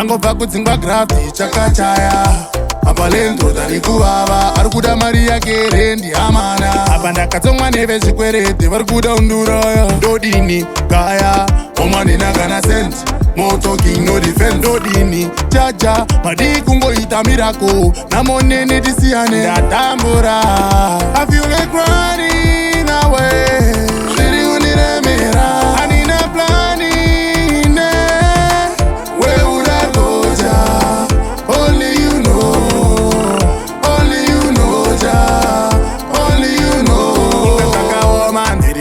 ndangobva kudzingwa grafti chakachaya apa lendro tari kuvava ari kuda mari yake rendi hamana apa ndakatsomwa nevezvikwerete vari kuda unduraya ndodini kaya omwanina kana sent motoking no defend ndodini chacha madi kungoita mirako namonene tisiyane ndatambura I feel like running away zviri undiremera hanina plani weuragoja only you know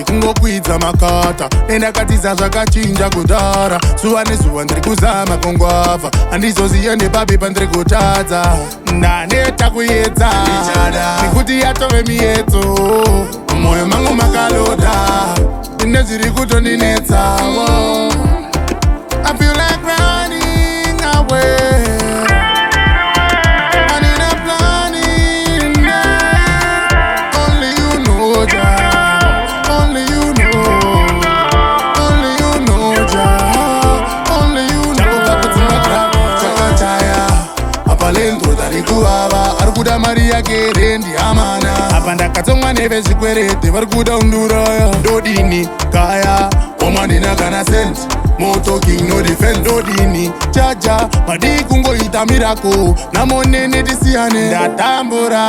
kungokwidza makata nendakatiza zvakachinja kudhara zuva nezuva ndiri kuzama kongwavha handizoziya nepapepa ndiri kutadza ndaneta kuedza nekuti yatove miyedzo mumwoyo mangu makaloda nezviri kutondinetsawo I feel like running away ari kuda mari yake rendi hamana apa ndakatsomwa nevezvikwerete vari kuda unduraya ndodini kaya omwanina kana sent motoking no defend ndodini chacha madi kungoita mirako namonene tisiyane ndatambura